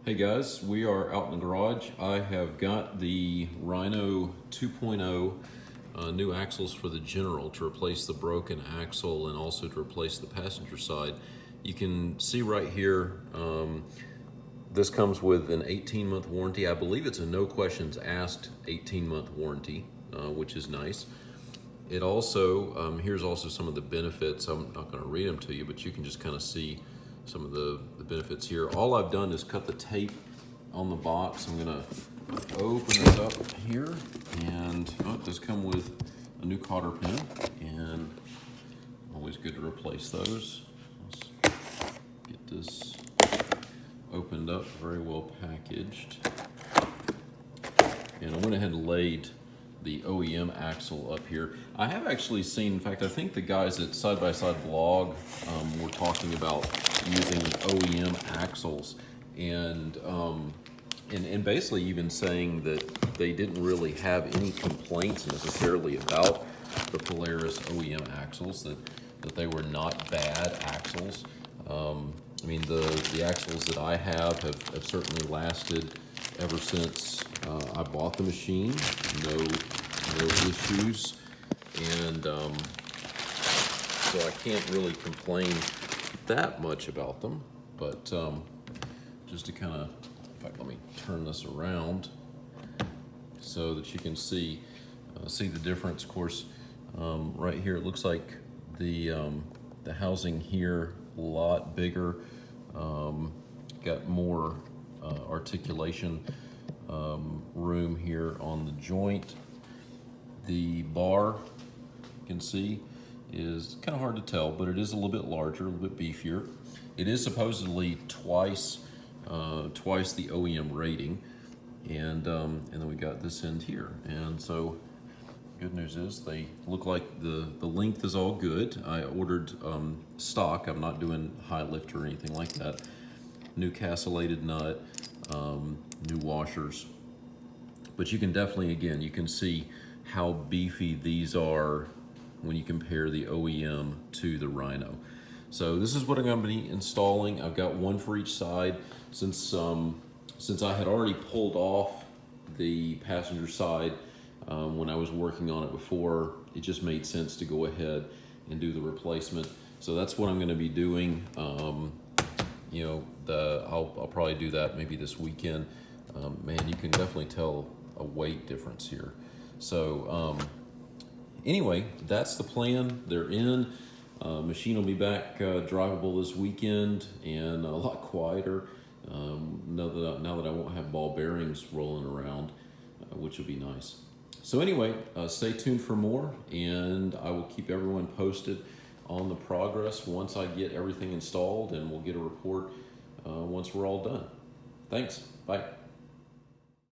Hey guys, we are out in the garage. I have got the Rhino 2.0 new axles for the General to replace the broken axle and also to replace the passenger side. You can see right here, this comes with an 18-month warranty. I believe it's a no questions asked 18-month warranty, which is nice. It also, here's also some of the benefits. I'm not going to read them to you, but you can just kind of see some of the benefits here. All I've done is cut the tape on the box. I'm going to open this up here, and it does come with a new cotter pin, and always good to replace those. Let's get this opened up, very well packaged. And I went ahead and laid the OEM axle up here. I have actually seen, in fact, I think the guys at Side by Side blog were talking about using OEM axles and basically even saying that they didn't really have any complaints necessarily about the Polaris OEM axles, that they were not bad axles. I mean, the axles that I have certainly lasted ever since I bought the machine. No issues, and so I can't really complain that much about them. But just to kind of, in fact, let me turn this around so that you can see the difference. Of course, right here it looks like the housing here a lot bigger, got more articulation room here on the joint. The bar, you can see, is kind of hard to tell, but it is a little bit larger, a little bit beefier. It is supposedly twice the OEM rating, and then we got this end here. And so, good news is they look like the length is all good. I ordered stock. I'm not doing high lift or anything like that. New castellated nut, new washers. But you can definitely, again, you can see how beefy these are when you compare the OEM to the Rhino. So this is what I'm going to be installing. I've got one for each side. Since I had already pulled off the passenger side when I was working on it before, it just made sense to go ahead and do the replacement. So that's what I'm going to be doing. You know, I'll probably do that maybe this weekend. Man, you can definitely tell a weight difference here. So anyway, that's the plan. They're in. Machine will be back drivable this weekend and a lot quieter. Now that I won't have ball bearings rolling around, which will be nice. So anyway, stay tuned for more, and I will keep everyone posted on the progress once I get everything installed, and we'll get a report once we're all done. Thanks. Bye.